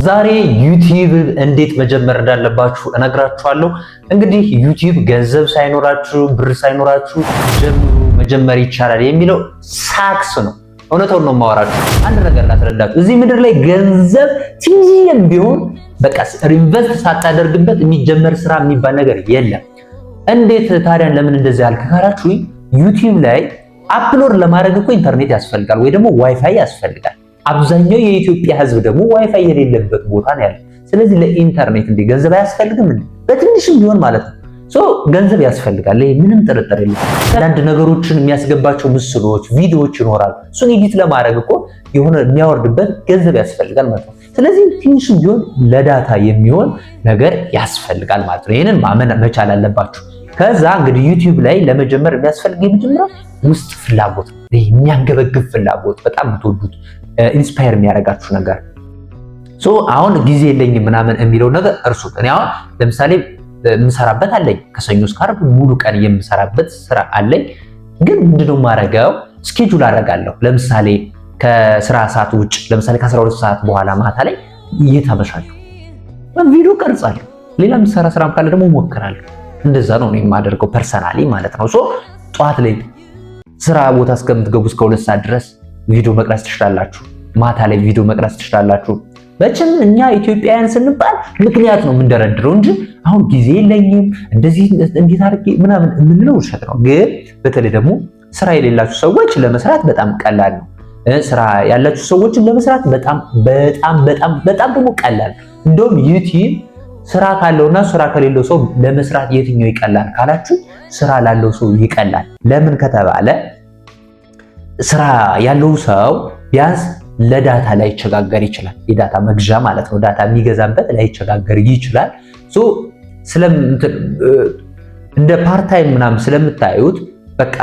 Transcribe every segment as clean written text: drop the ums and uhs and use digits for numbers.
ዛሬ ዩቲዩብ እንዴት መጀመር እንዳለባችሁ እነግራችኋለሁ። እንግዲህ ዩቲዩብ ገንዘብ ሳይኖራችሁ ብር ሳይኖራችሁ መጀመር ይቻላል የሚለው ሳክስ ነው። እውነታውን ነው የማወራችሁ። አንድ ነገር ላስረዳችሁ። እዚህ ምድር ላይ ገንዘብ ትንሽም ቢሆን በቃ ኢንቨስት ሳታደርግበት የሚጀመር ስራ የሚባል ነገር የለም። እንዴት ታዲያ ለምን እንደዚህ ያልክ ካላችሁ ዩቲዩብ ላይ አፕሎድ ለማድረግ እኮ ኢንተርኔት ያስፈልጋል ወይ ደግሞ ዋይፋይ ያስፈልጋል። አብዛኛው የኢትዮጵያ ሕዝብ ደግሞ ዋይፋይ የሌለበት ቦታ ነው ያለው። ስለዚህ ለኢንተርኔት እንደ ገንዘብ አያስፈልግም እንዴ? በትንሽም ቢሆን ማለት ነው። ገንዘብ ያስፈልጋል። ይሄ ምንም ጥርጥር የለም። አንዳንድ ነገሮችን የሚያስገባቸው ምስሎች፣ ቪዲዮዎች ይኖራሉ። እሱን ኤዲት ለማድረግ እኮ የሆነ የሚያወርድበት ገንዘብ ያስፈልጋል ማለት ነው። ስለዚህ ትንሽም ቢሆን ለዳታ የሚሆን ነገር ያስፈልጋል ማለት ነው። ይሄንን ማመን መቻል አለባችሁ። ከዛ እንግዲህ ዩቲዩብ ላይ ለመጀመር የሚያስፈልግ የመጀመሪያው ውስጥ ፍላጎት ነው። የሚያንገበግብ ፍላጎት፣ በጣም የምትወዱት ኢንስፓየር የሚያደርጋችሁ ነገር። አሁን ጊዜ የለኝም ምናምን የሚለው ነገር እርሱት። እኔ አሁን ለምሳሌ የምሰራበት አለኝ፣ ከሰኞ እስከ ዓርብ ሙሉ ቀን የምሰራበት ስራ አለኝ። ግን ምንድነው የማደርገው? ስኬጁል አደርጋለሁ። ለምሳሌ ከስራ ሰዓት ውጭ፣ ለምሳሌ ከ12 ሰዓት በኋላ ማታ ላይ እየታመሻለሁ ቪዲዮ ቀርጻለሁ። ሌላ የምሰራ ስራም ካለ ደግሞ እሞክራለሁ። እንደዛ ነው የማደርገው ፐርሰናሊ ማለት ነው። ጠዋት ላይ ስራ ቦታ እስከምትገቡ እስከ 2 ሰዓት ድረስ ቪዲዮ መቅረጽ ትችላላችሁ። ማታ ላይ ቪዲዮ መቅረጽ ትችላላችሁ። መቼም እኛ ኢትዮጵያውያን ስንባል ምክንያት ነው የምንደረድረው እንጂ አሁን ጊዜ የለኝም እንደዚህ እንዴት አድርጌ ምናምን የምንለው ውሸት ነው። ግን በተለይ ደግሞ ስራ የሌላችሁ ሰዎች ለመስራት በጣም ቀላል ነው። ስራ ያላችሁ ሰዎችን ለመስራት በጣም ደግሞ ቀላል። እንደውም ዩቲዩብ ስራ ካለውና ስራ ከሌለው ሰው ለመስራት የትኛው ይቀላል ካላችሁ ስራ ላለው ሰው ይቀላል። ለምን ከተባለ ስራ ያለው ሰው ቢያንስ ለዳታ ላይ ቸጋገር ይችላል። የዳታ መግዣ ማለት ነው። ዳታ የሚገዛበት ላይ ቸጋገር ይችላል። እንደ ፓርታይም ምናምን ስለምታዩት በቃ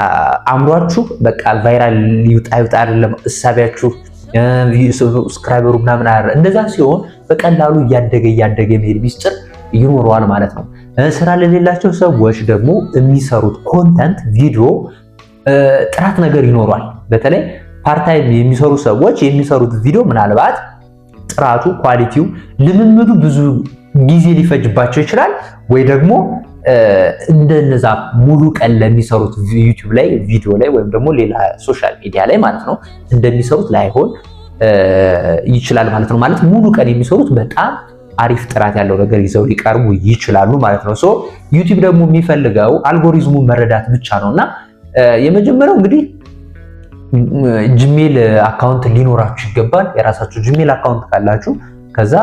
አምሯችሁ በቃ ቫይራል ይውጣ አይደለም እሳቢያችሁ ሰብስክራይበሩ ምናምን አይደል። እንደዛ ሲሆን በቀላሉ እያደገ መሄድ ሚስጥር ይኖረዋል ማለት ነው። ስራ ለሌላቸው ሰዎች ደግሞ የሚሰሩት ኮንተንት ቪዲዮ ጥራት ነገር ይኖረዋል። በተለይ ፓርታይም የሚሰሩ ሰዎች የሚሰሩት ቪዲዮ ምናልባት ጥራቱ፣ ኳሊቲው፣ ልምምዱ ብዙ ጊዜ ሊፈጅባቸው ይችላል። ወይ ደግሞ እንደነዛ ሙሉ ቀን ለሚሰሩት ዩቲዩብ ላይ ቪዲዮ ላይ ወይም ደግሞ ሌላ ሶሻል ሚዲያ ላይ ማለት ነው እንደሚሰሩት ላይሆን ይችላል ማለት ነው። ማለት ሙሉ ቀን የሚሰሩት በጣም አሪፍ ጥራት ያለው ነገር ይዘው ሊቀርቡ ይችላሉ ማለት ነው። ዩቲዩብ ደግሞ የሚፈልገው አልጎሪዝሙን መረዳት ብቻ ነውና የመጀመሪያው እንግዲህ ጂሜል አካውንት ሊኖራችሁ ይገባል። የራሳችሁ ጂሜል አካውንት ካላችሁ ከዛ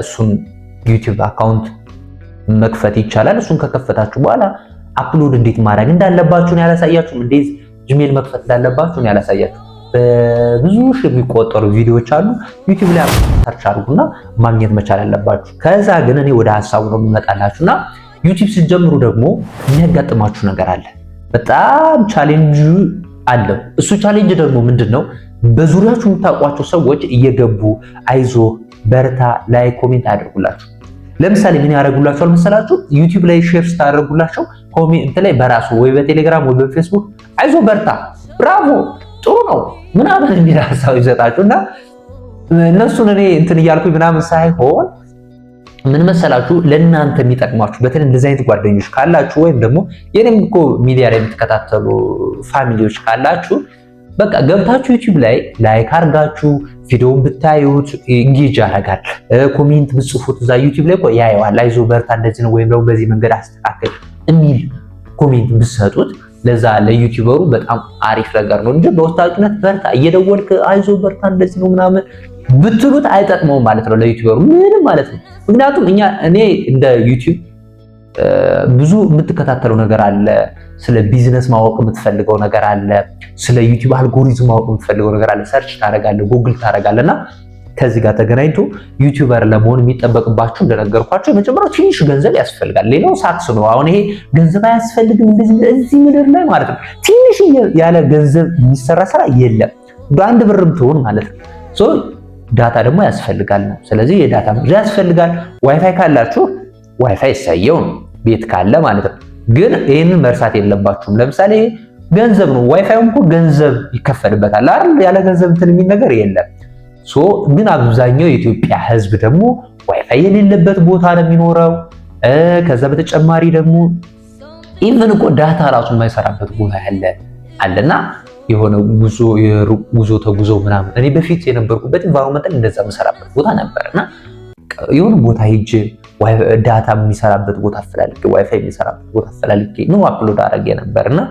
እሱን ዩቲዩብ አካውንት መክፈት ይቻላል። እሱን ከከፈታችሁ በኋላ አፕሎድ እንዴት ማድረግ እንዳለባችሁ ያላሳያችሁ፣ እንዴት ጂሜል መክፈት እንዳለባችሁ ያላሳያችሁ። በብዙ ሺህ የሚቆጠሩ ቪዲዮዎች አሉ። ዩቲዩብ ላይ ሰርች አድርጉና ማግኘት መቻል አለባችሁ። ከዛ ግን እኔ ወደ ሐሳቡ ነው የምመጣላችሁና ዩቲዩብ ስትጀምሩ ደግሞ የሚያጋጥማችሁ ነገር አለ። በጣም ቻሌንጅ አለው። እሱ ቻሌንጅ ደግሞ ምንድነው? በዙሪያችሁ የምታውቋቸው ሰዎች እየገቡ አይዞ በርታ ላይ ኮሜንት አድርጉላችሁ። ለምሳሌ ምን ያደርጉላችኋል መሰላችሁ? ዩቲዩብ ላይ ሼር ስታደርጉላቸው ኮሜንት ላይ በራሱ ወይ በቴሌግራም ወይ በፌስቡክ አይዞ በርታ፣ ብራቮ፣ ጥሩ ነው ምናምን የሚል ሀሳብ ይሰጣችሁና እነሱን እኔ እንትን እያልኩኝ ምናምን ሳይሆን ምን መሰላችሁ ለእናንተ የሚጠቅማችሁ በተለይ እንደዚህ አይነት ጓደኞች ካላችሁ ወይም ደግሞ የኔም እኮ ሚዲያ ላይ የምትከታተሉ ፋሚሊዎች ካላችሁ በቃ ገብታችሁ ዩቲዩብ ላይ ላይክ አድርጋችሁ ቪዲዮውን ብታዩት ኢንጌጅ ያደርጋል። ኮሜንት ብጽፉት እዛ ዩቲዩብ ላይ ያየዋል። አይዞ በርታ እንደዚህ ነው ወይም ደግሞ በዚህ መንገድ አስተካክል የሚል ኮሜንት ብትሰጡት ለዛ ለዩቲዩበሩ በጣም አሪፍ ነገር ነው እንጂ በውስጣዊነት በርታ እየደወልክ አይዞ በርታ እንደዚህ ነው ምናምን ብትሉት አይጠቅመውም ማለት ነው ለዩቲዩበሩ ምንም ማለት ነው። ምክንያቱም እኔ እንደ ዩቲዩብ ብዙ የምትከታተለው ነገር አለ። ስለ ቢዝነስ ማወቅ የምትፈልገው ነገር አለ። ስለ ዩቲዩብ አልጎሪዝም ማወቅ የምትፈልገው ነገር አለ። ሰርች ታደርጋለህ፣ ጉግል ታደርጋለህና ከዚህ ጋር ተገናኝቶ ዩቲዩበር ለመሆን የሚጠበቅባችሁ እንደነገርኳችሁ የመጀመሪያው ትንሽ ገንዘብ ያስፈልጋል። ሌላው ሳክስ ነው። አሁን ይሄ ገንዘብ አያስፈልግም እዚህ ምድር ላይ ማለት ነው። ትንሽ ያለ ገንዘብ የሚሰራ ስራ የለም። በአንድ ብርም ትሆን ማለት ነው። ዳታ ደግሞ ያስፈልጋል ነው። ስለዚህ የዳታ መግዣ ያስፈልጋል። ዋይፋይ ካላችሁ ዋይፋይ ይሳየው ነው ቤት ካለ ማለት ነው። ግን ይሄንን መርሳት የለባችሁም። ለምሳሌ ገንዘብ ነው። ዋይፋይም እኮ ገንዘብ ይከፈልበታል አይደል? ያለ ገንዘብ እንትን የሚል ነገር የለም። ግን አብዛኛው የኢትዮጵያ ህዝብ ደግሞ ዋይፋይ የሌለበት ቦታ ነው የሚኖረው። ከዛ በተጨማሪ ደግሞ ኢቭን እኮ ዳታ ራሱ የማይሰራበት ቦታ አለና የሆነ ጉዞ ተጉዞ ምናምን እኔ በፊት የነበርኩበት ኢንቫይሮንመንት እንደዛ የምሰራበት ቦታ ነበርና የሆነ ቦታ ሄጄ ዳታ የሚሰራበት ቦታ አፈላልጌ ዋይፋይ የሚሰራበት ቦታ አፈላልጌ ነው አፕሎድ አደረገ ነበርና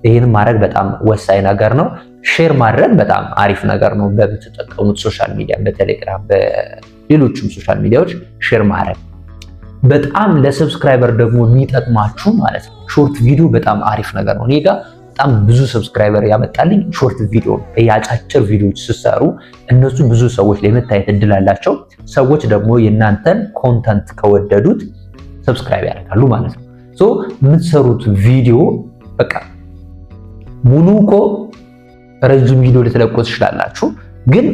ይሄን ማድረግ በጣም ወሳኝ ነገር ነው። ሼር ማድረግ በጣም አሪፍ ነገር ነው። በምትጠቀሙት ሶሻል ሚዲያ በቴሌግራም በሌሎችም ሶሻል ሚዲያዎች ሼር ማድረግ በጣም ለሰብስክራይበር ደግሞ የሚጠቅማችሁ ማለት ነው። ሾርት ቪዲዮ በጣም አሪፍ ነገር ነው። እኔ ጋር በጣም ብዙ ሰብስክራይበር ያመጣልኝ ሾርት ቪዲዮ ነው። የአጫጭር ቪዲዮዎች ሲሰሩ እነሱ ብዙ ሰዎች ላይ መታየት እድል አላቸው። ሰዎች ደግሞ የእናንተን ኮንተንት ከወደዱት ሰብስክራይብ ያደርጋሉ ማለት ነው። የምትሰሩት ቪዲዮ በቃ ሙሉ እኮ ረጅም ቪዲዮ ልትለቁ ትችላላችሁ፣ ግን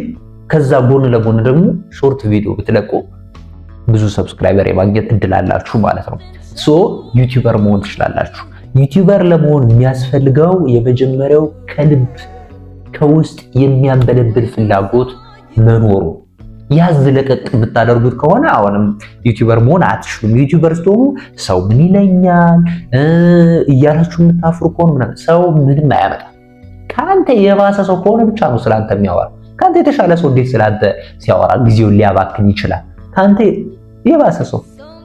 ከዛ ጎን ለጎን ደግሞ ሾርት ቪዲዮ ብትለቁ ብዙ ሰብስክራይበር የማግኘት እድል አላችሁ ማለት ነው። ዩቲዩበር መሆን ትችላላችሁ። ዩቲዩበር ለመሆን የሚያስፈልገው የመጀመሪያው ከልብ ከውስጥ የሚያንበለብል ፍላጎት መኖሩ። ያዝ ለቀቅ የምታደርጉት ከሆነ አሁንም ዩቲዩበር መሆን አትችሉም። ዩቲዩበር ስትሆኑ ሰው ምን ይለኛል እያላችሁ የምታፍሩ ከሆነ ሰው ምንም አያመጣም። ከአንተ የባሰ ሰው ከሆነ ብቻ ነው ስላንተ የሚያወራ። ከአንተ የተሻለ ሰው እንዴት ስላንተ ሲያወራ ጊዜውን ሊያባክን ይችላል? ከአንተ የባሰ ሰው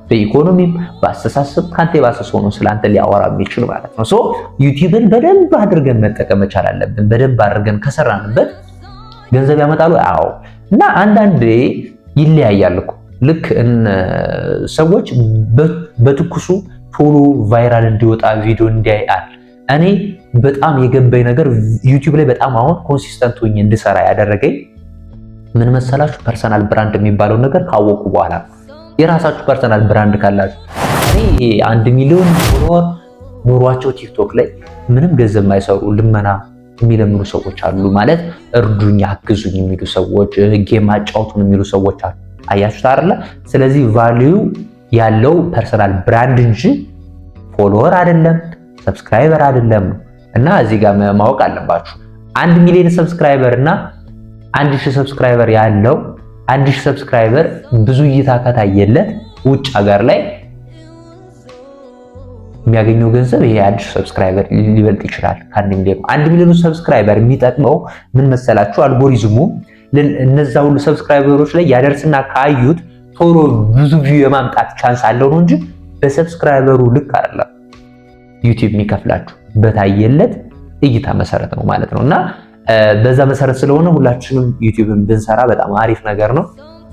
በኢኮኖሚም በአስተሳሰብ ከአንተ የባሰ ሰው ነው ስላንተ ሊያወራ የሚችል ማለት ነው። ዩቲዩብን በደንብ አድርገን መጠቀም መቻል አለብን። በደንብ አድርገን ከሰራንበት ገንዘብ ያመጣሉ። አዎ። እና አንዳንዴ ይለያያል እኮ ልክ ሰዎች በትኩሱ ቶሎ ቫይራል እንዲወጣ ቪዲዮ እንዲያያል። እኔ በጣም የገባኝ ነገር ዩቲዩብ ላይ በጣም አሁን ኮንሲስተንት ሆኜ እንድሰራ ያደረገኝ ምን መሰላችሁ? ፐርሰናል ብራንድ የሚባለው ነገር ካወቁ በኋላ የራሳችሁ ፐርሰናል ብራንድ ካላችሁ እኔ 1 ሚሊዮን ፎሎወር ኖሯቸው ቲክቶክ ላይ ምንም ገንዘብ የማይሰሩ ልመና የሚለምኑ ሰዎች አሉ። ማለት እርዱኝ አግዙኝ የሚሉ ሰዎች፣ ጌም አጫውቱን የሚሉ ሰዎች አሉ። አያችሁት አይደለ? ስለዚህ ቫልዩ ያለው ፐርሰናል ብራንድ እንጂ ፎሎወር አይደለም፣ ሰብስክራይበር አይደለም። እና እዚህ ጋር ማወቅ አለባችሁ 1 ሚሊዮን ሰብስክራይበር እና 1000 ሰብስክራይበር ያለው 1000 ሰብስክራይበር ብዙ እይታ ከታየለት ውጭ ሀገር ላይ የሚያገኘው ገንዘብ ይሄ 1000 ሰብስክራይበር ሊበልጥ ይችላል። 1 ሚሊዮን ሰብስክራይበር የሚጠቅመው ምን መሰላችሁ? አልጎሪዝሙ እነዛ ሁሉ ሰብስክራይበሮች ላይ ያደርስና ካዩት ቶሎ ብዙ ቪው የማምጣት ቻንስ አለው ነው እንጂ በሰብስክራይበሩ ልክ አይደለም ዩቲዩብ የሚከፍላችሁ በታየለት እይታ መሰረት ነው ማለት ነው። እና በዛ መሰረት ስለሆነ ሁላችንም ዩቲዩብን ብንሰራ በጣም አሪፍ ነገር ነው።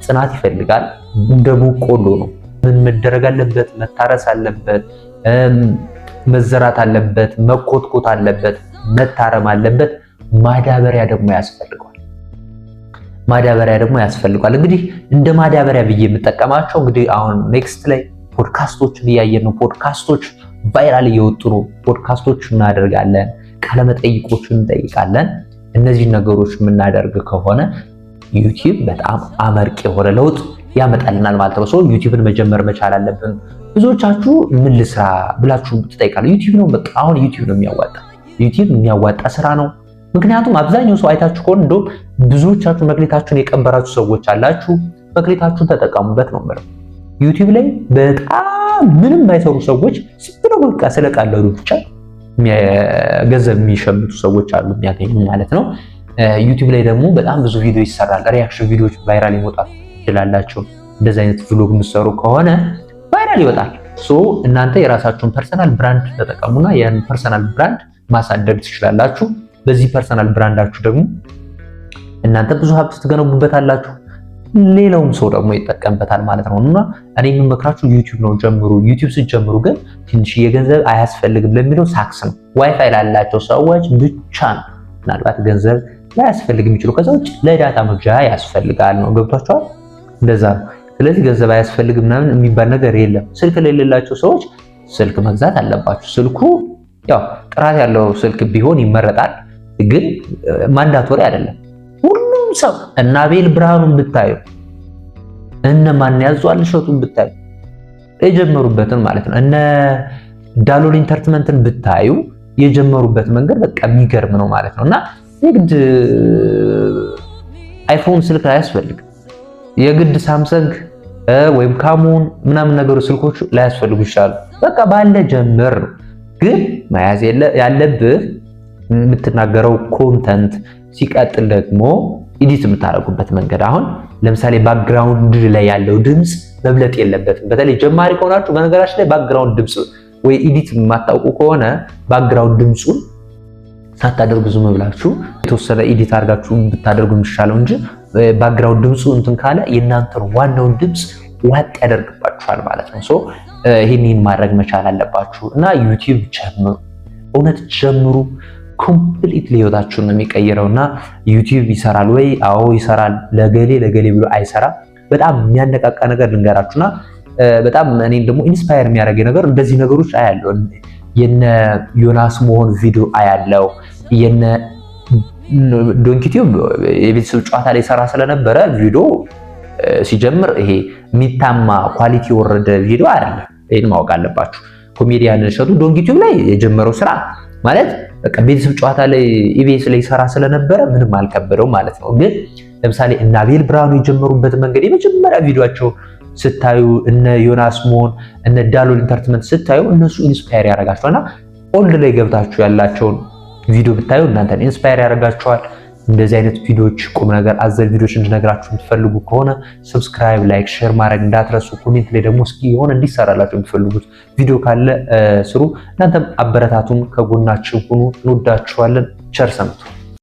ጽናት ይፈልጋል። እንደ በቆሎ ነው። ምን መደረግ አለበት? መታረስ አለበት፣ መዘራት አለበት፣ መኮትኮት አለበት፣ መታረም አለበት። ማዳበሪያ ደግሞ ያስፈልጋል። እንግዲህ እንደ ማዳበሪያ ብዬ የምጠቀማቸው እንግዲህ አሁን ኔክስት ላይ ፖድካስቶችን እያየን ነው። ፖድካስቶች ቫይራል እየወጡ ነው። ፖድካስቶች እናደርጋለን፣ ቃለመጠይቆችን እንጠይቃለን። እነዚህ ነገሮች የምናደርግ ከሆነ ዩቲዩብ በጣም አመርቂ የሆነ ለውጥ ያመጣልናል ማለት ነው። ዩቲዩብን መጀመር መቻል አለብን። ብዙዎቻችሁ ምን ልስራ ብላችሁ ትጠይቃላችሁ። ዩቲዩብ ነው በቃ አሁን ዩቲዩብ ነው የሚያዋጣ። ዩቲዩብ የሚያዋጣ ስራ ነው። ምክንያቱም አብዛኛው ሰው አይታችሁ ከሆነ እንደውም ብዙዎቻችሁ መክሊታችሁን የቀበራችሁ ሰዎች አላችሁ። መክሊታችሁን ተጠቀሙበት ነው የምለው። ዩቲዩብ ላይ በጣም ምንም የማይሰሩ ሰዎች ሲብሎ በቃ ስለቃለሉ ብቻ ገንዘብ የሚሸምቱ ሰዎች አሉ፣ የሚያገኙ ማለት ነው። ዩቲዩብ ላይ ደግሞ በጣም ብዙ ቪዲዮ ይሰራል። ሪያክሽን ቪዲዮዎች ቫይራል ይወጣል ይችላላችሁ። እንደዚህ አይነት ቭሎግ የምትሰሩ ከሆነ ቫይራል ይወጣል። እናንተ የራሳችሁን ፐርሰናል ብራንድ ተጠቀሙና ያን ፐርሰናል ብራንድ ማሳደግ ትችላላችሁ። በዚህ ፐርሰናል ብራንዳችሁ ደግሞ እናንተ ብዙ ሀብት ትገነቡበታላችሁ፣ ሌላውም ሰው ደግሞ ይጠቀምበታል ማለት ነው። እና እኔ የምመክራችሁ ዩቲዩብ ነው ጀምሩ። ዩቲዩብ ስትጀምሩ ግን ትንሽ የገንዘብ አያስፈልግም ለሚለው ሳክስ ነው። ዋይፋይ ላላቸው ሰዎች ብቻ ነው ምናልባት ገንዘብ ላያስፈልግ የሚችለው። ከዛ ውጭ ለዳታ መግዣ ያስፈልጋል ነው። ገብቷችኋል? እንደዛ ነው። ስለዚህ ገንዘብ አያስፈልግም ምናምን የሚባል ነገር የለም። ስልክ ላይ የሌላቸው ሰዎች ስልክ መግዛት አለባችሁ። ስልኩ ያው ጥራት ያለው ስልክ ቢሆን ይመረጣል፣ ግን ማንዳቶሪ አይደለም። ሁሉም ሰው እና አቤል ብርሃኑን ብታዩ እነ ማን ያዟል እሸቱን ብታዩ የጀመሩበትን ማለት ነው እነ ዳሎል ኢንተርቴይንመንትን ብታዩ የጀመሩበት መንገድ በቃ የሚገርም ነው ማለት ነው። እና የግድ አይፎን ስልክ አያስፈልግም። የግድ ሳምሰንግ ወይም ካሞን ምናምን ነገሮች ስልኮቹ ላያስፈልጉ ይችላሉ። በቃ ባለ ጀምር ነው። ግን መያዝ ያለብህ የምትናገረው ኮንተንት፣ ሲቀጥል ደግሞ ኤዲት የምታደርጉበት መንገድ። አሁን ለምሳሌ ባክግራውንድ ላይ ያለው ድምፅ መብለጥ የለበትም። በተለይ ጀማሪ ከሆናችሁ በነገራችን ላይ ባክግራውንድ ድምፅ ወይ ኤዲት የማታውቁ ከሆነ ባክግራውንድ ድምፁን ሳታደርጉ ዝም ብላችሁ የተወሰነ ኤዲት አድርጋችሁ ብታደርጉ የሚሻለው እንጂ ባክግራውንድ ድምፁ እንትን ካለ የእናንተን ዋናውን ድምፅ ዋጥ ያደርግባችኋል ማለት ነው። ሶ ይሄንን ማድረግ መቻል አለባችሁ እና ዩቲዩብ ጀምሩ፣ እውነት ጀምሩ። ኮምፕሊትሊ ህይወታችሁን ነው የሚቀይረውና ዩቲዩብ ይሰራል ወይ? አዎ ይሰራል። ለገሌ ብሎ አይሰራም። በጣም የሚያነቃቃ ነገር ልንገራችሁና በጣም እኔን ደግሞ ኢንስፓየር የሚያደርገኝ ነገር እንደዚህ ነገሮች አያለው። የነ ዮናስ መሆን ቪዲዮ አያለው። የነ ዶንኪቲዩብ የቤተሰብ ጨዋታ ላይ ሰራ ስለነበረ ቪዲዮ ሲጀምር ይሄ የሚታማ ኳሊቲ ወረደ ቪዲዮ አይደለም። ይሄን ማወቅ አለባችሁ። ኮሜዲያን እሸቱ ዶንኪቲዩብ ላይ የጀመረው ስራ ማለት በቃ ቤተሰብ ጨዋታ ላይ ኢቢኤስ ላይ ሰራ ስለነበረ ምንም አልከበደው ማለት ነው። ግን ለምሳሌ እነ አቤል ብርሃኑ የጀመሩበት መንገድ የመጀመሪያ ቪዲዮአቸው ስታዩ እነ ዮናስ ሞን እነ ዳሎል ኢንተርቴይንመንት ስታዩ እነሱ ኢንስፓየር ያደርጋችኋልና ኦልድ ላይ ገብታችሁ ያላቸውን ቪዲዮ ብታዩ እናንተን ኢንስፓየር ያደርጋችኋል። እንደዚህ አይነት ቪዲዮዎች ቁም ነገር አዘል ቪዲዮዎች እንድነግራችሁ የምትፈልጉ ከሆነ ሰብስክራይብ፣ ላይክ፣ ሼር ማድረግ እንዳትረሱ። ኮሜንት ላይ ደግሞ እስኪ የሆነ እንዲሰራላችሁ የምትፈልጉት ቪዲዮ ካለ ስሩ። እናንተም አበረታቱን፣ ከጎናችን ሁኑ። እንወዳችኋለን። ቸር ሰንብቱ።